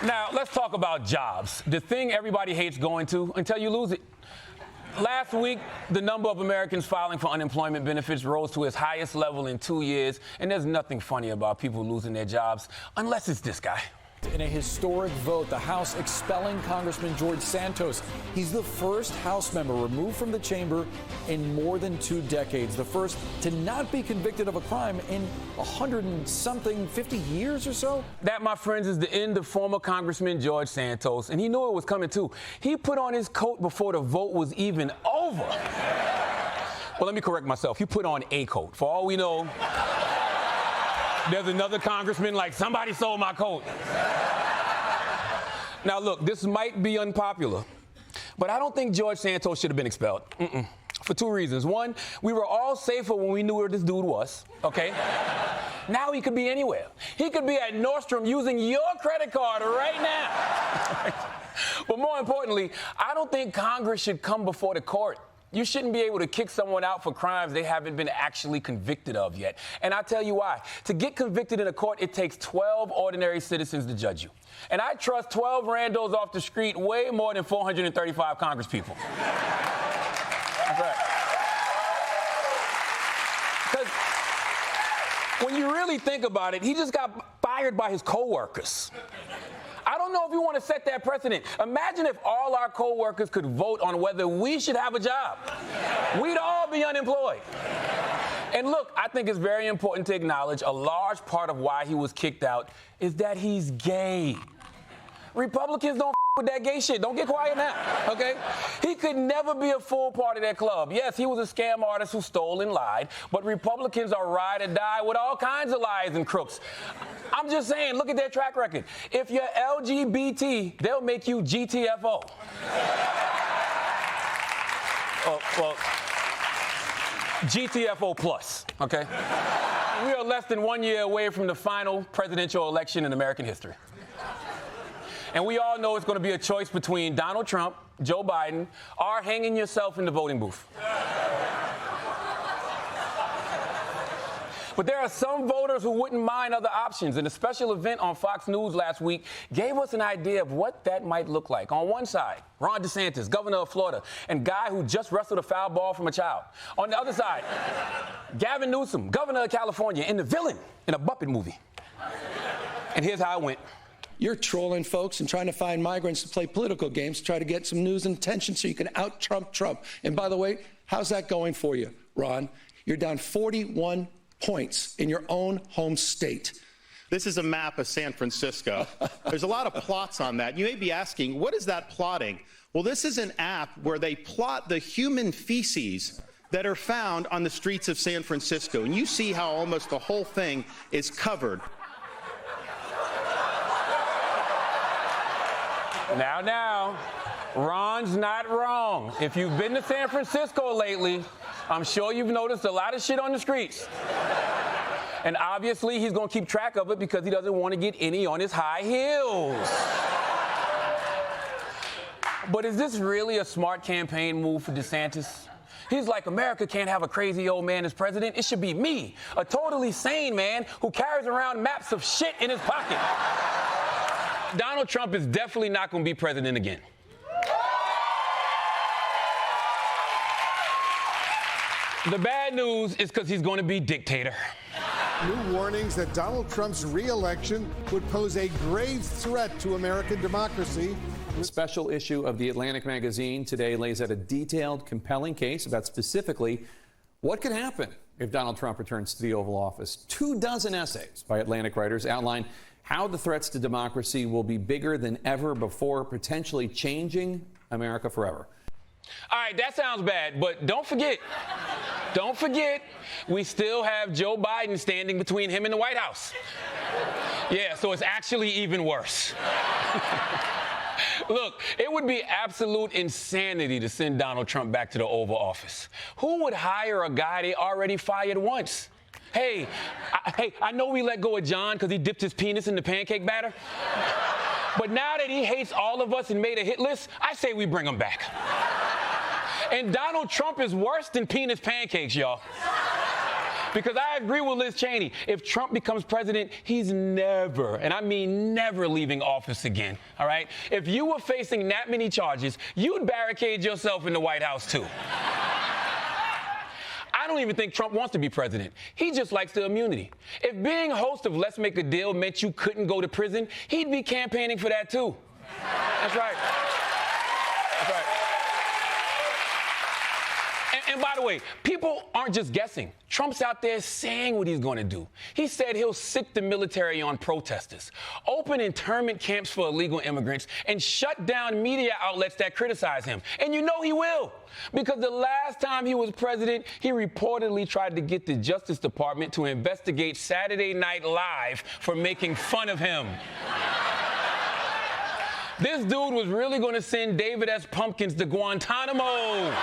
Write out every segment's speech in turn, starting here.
Now, let's talk about jobs. The thing everybody hates going to until you lose it. Last week, the number of Americans filing for unemployment benefits rose to its highest level in 2 years, and there's nothing funny about people losing their jobs, unless it's this guy. In a historic vote, the House expelling Congressman George Santos. He's the first House member removed from the chamber in more than 2 decades, the first to not be convicted of a crime in 50 years or so. That, my friends, is the end of former Congressman George Santos, and he knew it was coming too. He put on his coat before the vote was even over. Well, let me correct myself. He put on a coat. For all we know, there's another congressman like, somebody stole my coat. Now, look, this might be unpopular, but I don't think George Santos should have been expelled. For 2 reasons. One, we were all safer when we knew where this dude was, okay? Now he could be anywhere. He could be at Nordstrom using your credit card right now. But more importantly, I don't think Congress should come before the court. You shouldn't be able to kick someone out for crimes they haven't been actually convicted of yet. And I'll tell you why. To get convicted in a court, it takes 12 ordinary citizens to judge you. And I trust 12 randos off the street way more than 435 congresspeople. That's right. Because when you really think about it, he just got fired by his coworkers. I don't know if we want to set that precedent. Imagine if all our co-workers could vote on whether we should have a job. We'd all be unemployed. And look, I think it's very important to acknowledge a large part of why he was kicked out is that he's gay. Republicans don't with that gay shit. Don't get quiet now, okay? He could never be a full part of that club. Yes, he was a scam artist who stole and lied, but Republicans are ride or die with all kinds of lies and crooks. I'm just saying, look at their track record. If you're LGBT, they'll make you GTFO. Well, GTFO plus, okay? We are less than 1 year away from the final presidential election in American history. And we all know it's going to be a choice between Donald Trump, Joe Biden, or hanging yourself in the voting booth. But there are some voters who wouldn't mind other options, and a special event on Fox News last week gave us an idea of what that might look like. On one side, Ron DeSantis, governor of Florida, and guy who just wrestled a foul ball from a child. On the other side, Gavin Newsom, governor of California, and the villain in a Muppet movie. And here's how it went. You're trolling folks and trying to find migrants to play political games to try to get some news and attention so you can out-Trump Trump. And by the way, how's that going for you, Ron? You're down 41 points in your own home state. This is a map of San Francisco. There's a lot of plots on that. You may be asking, what is that plotting? Well, this is an app where they plot the human feces that are found on the streets of San Francisco. And you see how almost the whole thing is covered. Now, Ron's not wrong. If you've been to San Francisco lately, I'm sure you've noticed a lot of shit on the streets. And obviously, he's going to keep track of it because he doesn't want to get any on his high heels. But is this really a smart campaign move for DeSantis? He's like, America can't have a crazy old man as president. It should be me, a totally sane man who carries around maps of shit in his pocket. Donald Trump is definitely not going to be president again. The bad news is because he's going to be dictator. New warnings that Donald Trump's re-election would pose a grave threat to American democracy. A special issue of The Atlantic magazine today lays out a detailed, compelling case about specifically what could happen if Donald Trump returns to the Oval Office. 24 essays by Atlantic writers outline how the threats to democracy will be bigger than ever before, potentially changing America forever. All right, that sounds bad, but don't forget, we still have Joe Biden standing between him and the White House. Yeah, so it's actually even worse. Look, it would be absolute insanity to send Donald Trump back to the Oval Office. Who would hire a guy they already fired once? Hey, I know we let go of John because he dipped his penis in the pancake batter. But now that he hates all of us and made a hit list, I say we bring him back. And Donald Trump is worse than penis pancakes, y'all. Because I agree with Liz Cheney. If Trump becomes president, he's never, and I mean never, leaving office again, all right? If you were facing that many charges, you'd barricade yourself in the White House, too. I don't even think Trump wants to be president. He just likes the immunity. If being host of Let's Make a Deal meant you couldn't go to prison, he'd be campaigning for that, too. That's right. That's right. And by the way, people aren't just guessing. Trump's out there saying what he's going to do. He said he'll sic the military on protesters, open internment camps for illegal immigrants, and shut down media outlets that criticize him. And you know he will, because the last time he was president, he reportedly tried to get the Justice Department to investigate Saturday Night Live for making fun of him. This dude was really going to send David S. Pumpkins to Guantanamo.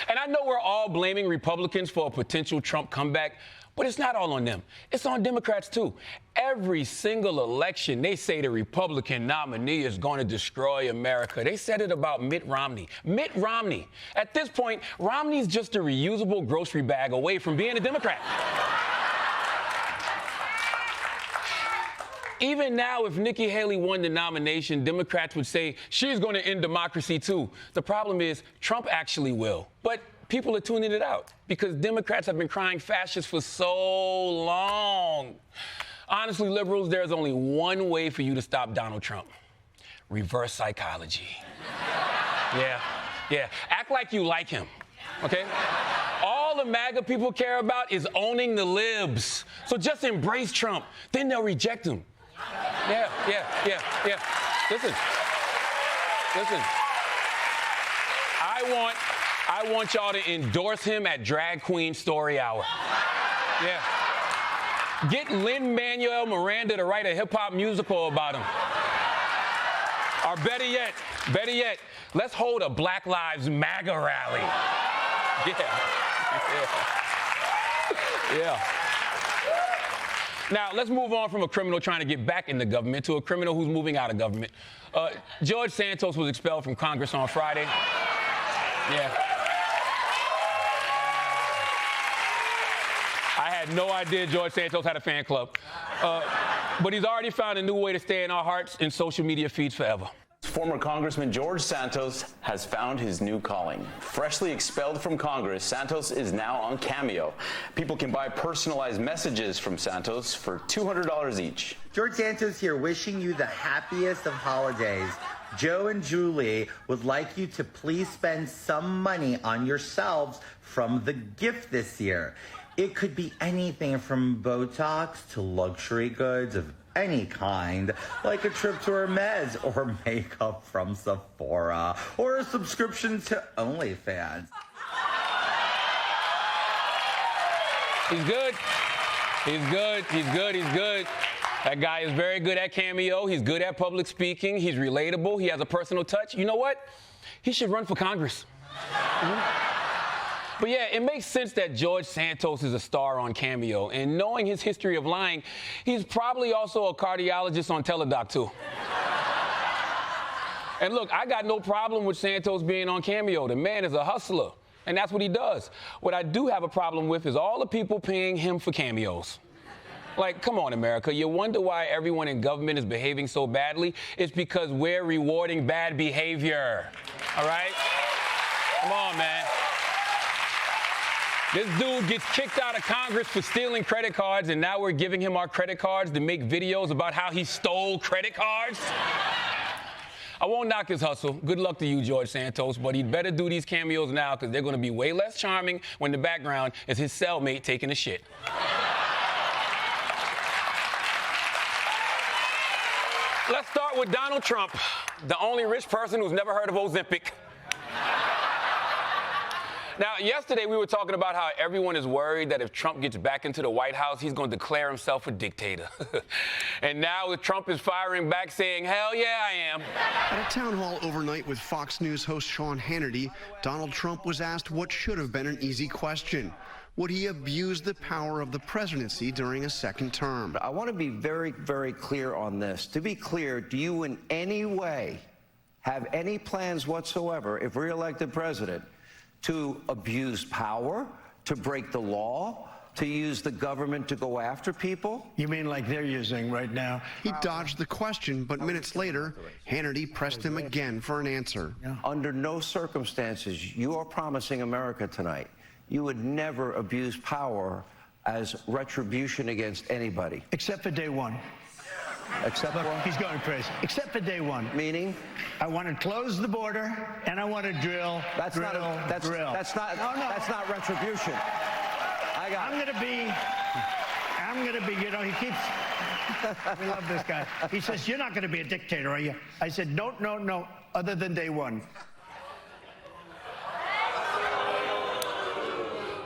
And I know we're all blaming Republicans for a potential Trump comeback, but it's not all on them. It's on Democrats, too. Every single election, they say the Republican nominee is going to destroy America. They said it about Mitt Romney. Mitt Romney. At this point, Romney's just a reusable grocery bag away from being a Democrat. Even now, if Nikki Haley won the nomination, Democrats would say she's going to end democracy, too. The problem is Trump actually will. But people are tuning it out because Democrats have been crying fascist for so long. Honestly, liberals, there's only one way for you to stop Donald Trump. Reverse psychology. Yeah. Act like you like him, okay? All the MAGA people care about is owning the libs. So just embrace Trump. Then they'll reject him. Yeah. Listen. I want y'all to endorse him at Drag Queen Story Hour. Yeah. Get Lin-Manuel Miranda to write a hip-hop musical about him. Or better yet, let's hold a Black Lives MAGA rally. Yeah. Now, let's move on from a criminal trying to get back in the government to a criminal who's moving out of government. George Santos was expelled from Congress on Friday. Yeah. I had no idea George Santos had a fan club. But he's already found a new way to stay in our hearts and social media feeds forever. Former Congressman George Santos has found his new calling. Freshly expelled from Congress, Santos is now on Cameo. People can buy personalized messages from Santos for $200 each. George Santos here, wishing you the happiest of holidays. Joe and Julie would like you to please spend some money on yourselves from the gift this year. It could be anything from Botox to luxury goods of any kind, like a trip to Hermes or makeup from Sephora or a subscription to OnlyFans. He's good. That guy is very good at Cameo. He's good at public speaking. He's relatable. He has a personal touch. You know what? He should run for Congress. But yeah, it makes sense that George Santos is a star on Cameo. And knowing his history of lying, he's probably also a cardiologist on Teledoc, too. And look, I got no problem with Santos being on Cameo. The man is a hustler, and that's what he does. What I do have a problem with is all the people paying him for cameos. Like, come on, America. You wonder why everyone in government is behaving so badly? It's because we're rewarding bad behavior. All right? Come on, man. This dude gets kicked out of Congress for stealing credit cards, and now we're giving him our credit cards to make videos about how he stole credit cards? I won't knock his hustle. Good luck to you, George Santos, but he'd better do these cameos now because they're going to be way less charming when the background is his cellmate taking a shit. Let's start with Donald Trump, the only rich person who's never heard of Ozempic. Now, yesterday we were talking about how everyone is worried that if Trump gets back into the White House, he's going to declare himself a dictator. And now Trump is firing back saying, hell yeah, I am. At a town hall overnight with Fox News host Sean Hannity, Donald Trump was asked what should have been an easy question. Would he abuse the power of the presidency during a second term? I want to be very, very clear on this. To be clear, do you in any way have any plans whatsoever, if reelected president, to abuse power, to break the law, to use the government to go after people? You mean like they're using right now? He dodged the question, but minutes later, Hannity pressed him again for an answer. Under no circumstances, you are promising America tonight, you would never abuse power as retribution against anybody. Except for day one. Except Look, for? he's going crazy. Except for day one. Meaning? I want to close the border, and I want to drill. That's not retribution. I'm gonna be, you know, he keeps, we love this guy. He says, you're not gonna be a dictator, are you? I said, no, other than day one.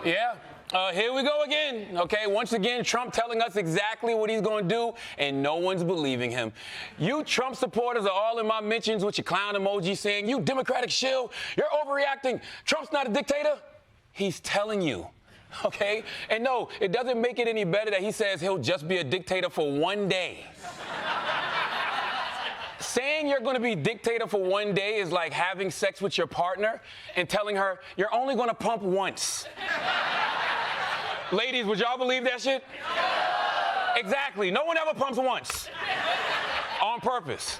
Yeah. Here we go again, okay? Once again, Trump telling us exactly what he's going to do, and no one's believing him. You Trump supporters are all in my mentions with your clown emoji saying, you Democratic shill, you're overreacting. Trump's not a dictator. He's telling you, okay? And no, it doesn't make it any better that he says he'll just be a dictator for one day. Saying you're going to be dictator for one day is like having sex with your partner and telling her you're only going to pump once. Ladies, would y'all believe that shit? Exactly. No one ever pumps once. On purpose.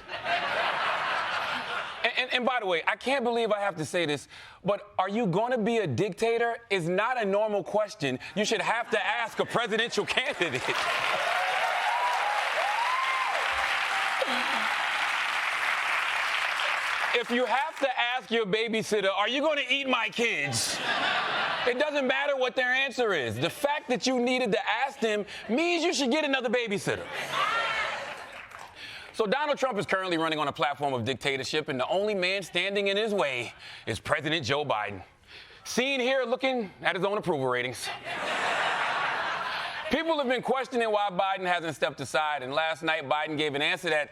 And by the way, I can't believe I have to say this, but are you going to be a dictator is not a normal question you should have to ask a presidential candidate. If you have to ask your babysitter, are you going to eat my kids? It doesn't matter what their answer is. The fact that you needed to ask them means you should get another babysitter. So Donald Trump is currently running on a platform of dictatorship, and the only man standing in his way is President Joe Biden. Seen here looking at his own approval ratings. People have been questioning why Biden hasn't stepped aside, and last night Biden gave an answer that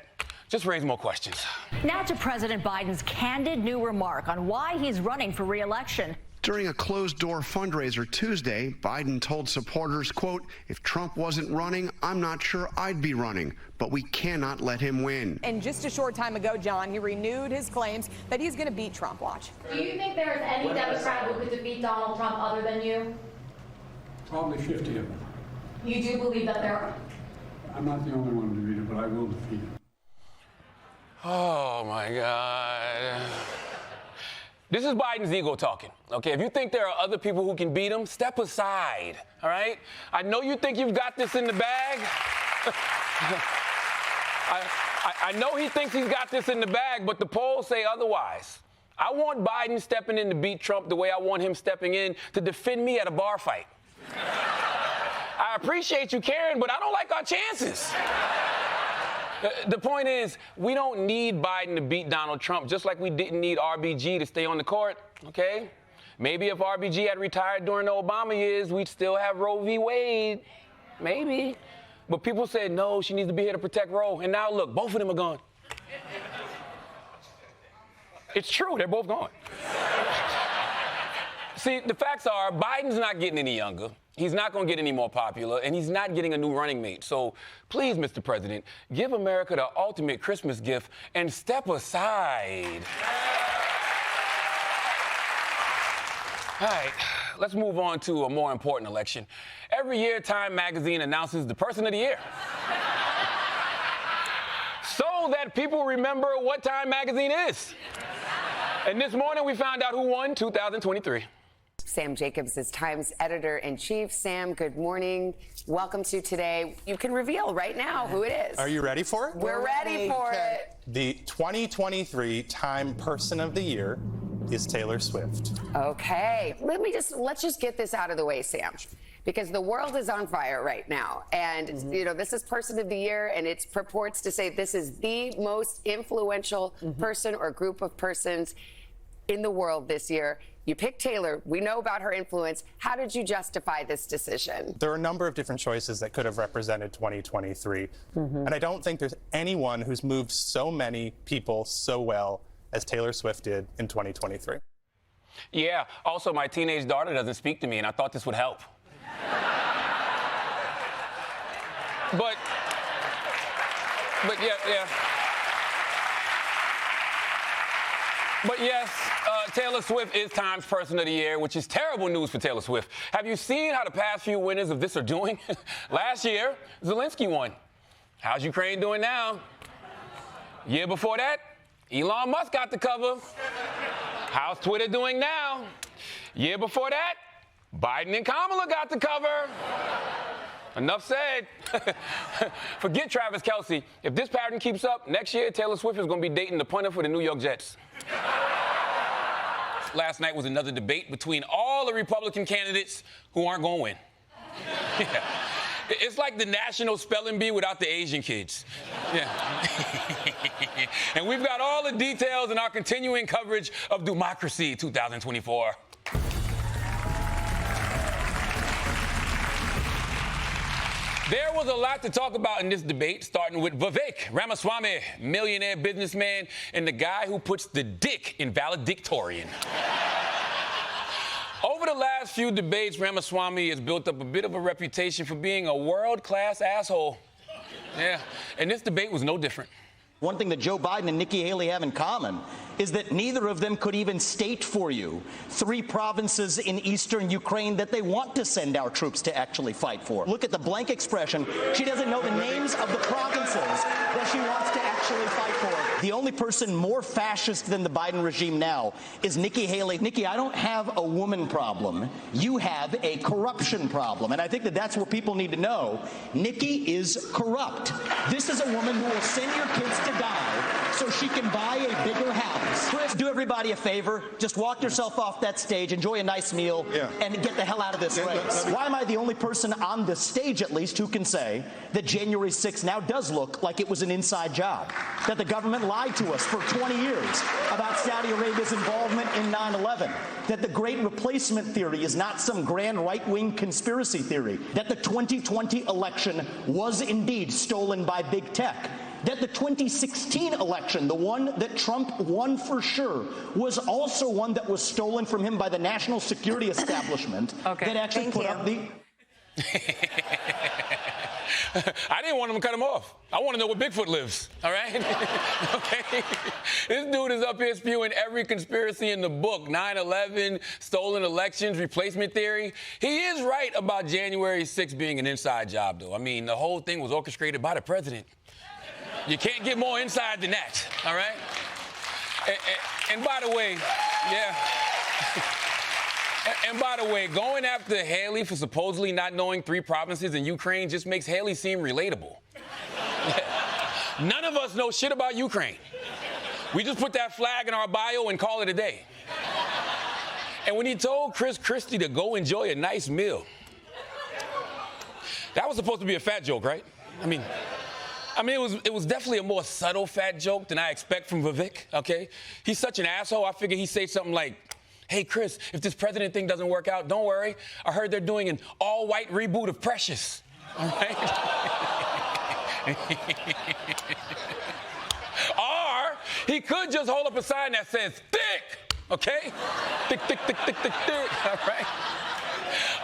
just raised more questions. Now to President Biden's candid new remark on why he's running for re-election. During a closed-door fundraiser Tuesday, Biden told supporters, quote, if Trump wasn't running, I'm not sure I'd be running, but we cannot let him win. And just a short time ago, John, he renewed his claims that he's going to beat Trump. Watch. Do you think there is any Democrat who could defeat Donald Trump other than you? Probably 50 of them. You do believe that there are? I'm not the only one to defeat him, but I will defeat him. Oh, my God. This is Biden's ego talking, okay? If you think there are other people who can beat him, step aside, all right? I know you think you've got this in the bag. I know he thinks he's got this in the bag, but the polls say otherwise. I want Biden stepping in to beat Trump the way I want him stepping in to defend me at a bar fight. I appreciate you caring, but I don't like our chances. The point is, we don't need Biden to beat Donald Trump, just like we didn't need RBG to stay on the court, okay? Maybe if RBG had retired during the Obama years, we'd still have Roe v. Wade. Maybe. But people said, no, she needs to be here to protect Roe. And now, look, both of them are gone. It's true, they're both gone. See, the facts are, Biden's not getting any younger. He's not going to get any more popular, and he's not getting a new running mate. So please, Mr. President, give America the ultimate Christmas gift and step aside. All right, let's move on to a more important election. Every year, Time magazine announces the person of the year. So that people remember what Time magazine is. And this morning, we found out who won 2023. Sam Jacobs is Time's editor-in-chief. Sam, good morning. Welcome to Today. You can reveal right now who it is. Are you ready for it? We're ready for it. The 2023 Time Person of the Year is Taylor Swift. Okay. Let's just get this out of the way, Sam, because the world is on fire right now. And, you know, this is Person of the Year, and it purports to say this is the most influential person or group of persons in the world this year. You picked Taylor. We know about her influence. How did you justify this decision? There are a number of different choices that could have represented 2023. And I don't think there's anyone who's moved so many people so well as Taylor Swift did in 2023. Yeah. Also, my teenage daughter doesn't speak to me, and I thought this would help. But yeah. But yes, Taylor Swift is Time's Person of the Year, which is terrible news for Taylor Swift. Have you seen how the past few winners of this are doing? Last year, Zelensky won. How's Ukraine doing now? Year before that, Elon Musk got the cover. How's Twitter doing now? Year before that, Biden and Kamala got the cover. Enough said. Forget Travis Kelce. If this pattern keeps up, next year Taylor Swift is going to be dating the punter for the New York Jets. Last night was another debate between all the Republican candidates who aren't going to win. Yeah. It's like the national spelling bee without the Asian kids. Yeah. And we've got all the details in our continuing coverage of Democracy 2024. There was a lot to talk about in this debate, starting with Vivek Ramaswamy, millionaire businessman, and the guy who puts the dick in valedictorian. Over the last few debates, Ramaswamy has built up a bit of a reputation for being a world-class asshole. Yeah, and this debate was no different. One thing that Joe Biden and Nikki Haley have in common is that neither of them could even state for you 3 provinces in eastern Ukraine that they want to send our troops to actually fight for. Look at the blank expression. She doesn't know the names of the provinces that she wants to actually fight for. The only person more fascist than the Biden regime now is Nikki Haley. Nikki, I don't have a woman problem. You have a corruption problem. And I think that that's what people need to know. Nikki is corrupt. This is a woman who will send your kids to die so she can buy a bigger house. Chris, do everybody a favor. Just walk yourself off that stage, enjoy a nice meal, and get the hell out of this race. Why am I the only person on this stage, at least, who can say that January 6th now does look like it was an inside job? That the government lied to us for 20 years about Saudi Arabia's involvement in 9/11. That the Great Replacement theory is not some grand right-wing conspiracy theory. That the 2020 election was indeed stolen by big tech. That the 2016 election, the one that Trump won for sure, was also one that was stolen from him by the national security establishment that actually put up the... I didn't want him to cut him off. I want to know where Bigfoot lives, all right? Okay? This dude is up here spewing every conspiracy in the book, 9/11, stolen elections, replacement theory. He is right about January 6th being an inside job, though. I mean, the whole thing was orchestrated by the president. You can't get more inside than that, all right? And by the way, and by the way, going after Haley for supposedly not knowing 3 provinces in Ukraine just makes Haley seem relatable. None of us know shit about Ukraine. We just put that flag in our bio and call it a day. And when he told Chris Christie to go enjoy a nice meal, that was supposed to be a fat joke, right? I mean, it was definitely a more subtle fat joke than I expect from Vivek, okay? He's such an asshole, I figured he'd say something like, hey, Chris, if this president thing doesn't work out, don't worry. I heard they're doing an all-white reboot of Precious, all right? Or he could just hold up a sign that says, thick, okay? Thick, thick, thick, thick, thick, thick, all right?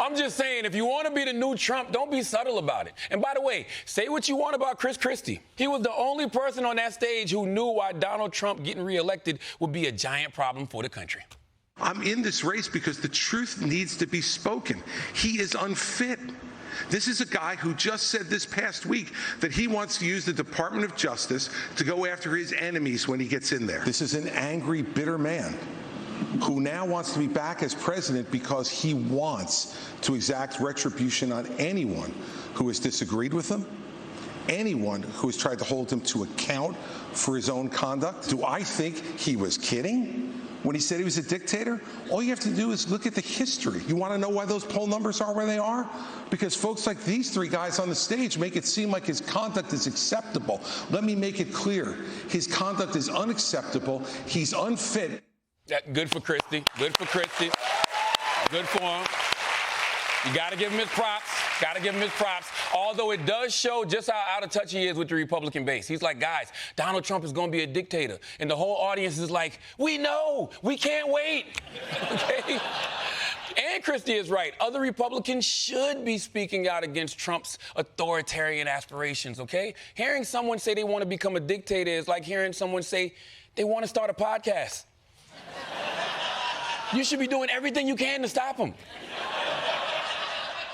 I'm just saying, if you want to be the new Trump, don't be subtle about it. And by the way, say what you want about Chris Christie. He was the only person on that stage who knew why Donald Trump getting reelected would be a giant problem for the country. I'm in this race because the truth needs to be spoken. He is unfit. This is a guy who just said this past week that he wants to use the Department of Justice to go after his enemies when he gets in there. This is an angry, bitter man who now wants to be back as president because he wants to exact retribution on anyone who has disagreed with him, anyone who has tried to hold him to account for his own conduct. Do I think he was kidding when he said he was a dictator? All you have to do is look at the history. You want to know why those poll numbers are where they are? Because folks like these 3 guys on the stage make it seem like his conduct is acceptable. Let me make it clear. His conduct is unacceptable. He's unfit. Good for Christie. Good for Christie. Good for him. You got to give him his props. Got to give him his props. Although it does show just how out of touch he is with the Republican base. He's like, guys, Donald Trump is going to be a dictator. And the whole audience is like, we know. We can't wait. Okay? And Christie is right. Other Republicans should be speaking out against Trump's authoritarian aspirations, okay? Hearing someone say they want to become a dictator is like hearing someone say they want to start a podcast. You should be doing everything you can to stop him.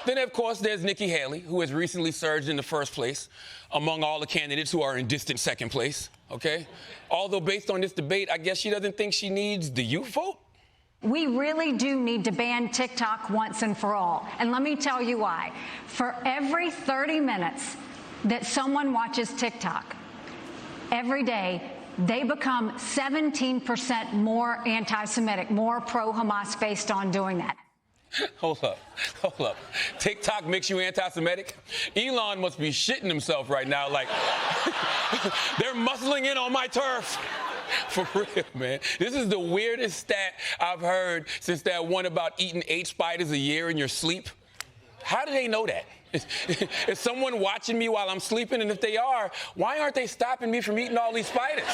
Then, of course, there's Nikki Haley, who has recently surged into first place among all the candidates who are in distant second place, okay? Although, based on this debate, I guess she doesn't think she needs the youth vote. We really do need to ban TikTok once and for all. And let me tell you why. For every 30 minutes that someone watches TikTok, every day, they become 17% more anti-Semitic, more pro-Hamas based on doing that. Hold up. TikTok makes you anti-Semitic? Elon must be shitting himself right now, like, they're muscling in on my turf. For real, man. This is the weirdest stat I've heard since that one about eating 8 spiders a year in your sleep. How do they know that? Is someone watching me while I'm sleeping? And if they are, why aren't they stopping me from eating all these spiders?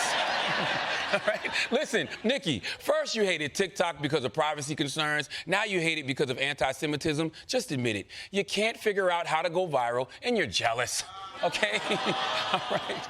All right? Listen, Nikki, first you hated TikTok because of privacy concerns. Now you hate it because of anti-Semitism. Just admit it. You can't figure out how to go viral, and you're jealous. Okay? All right?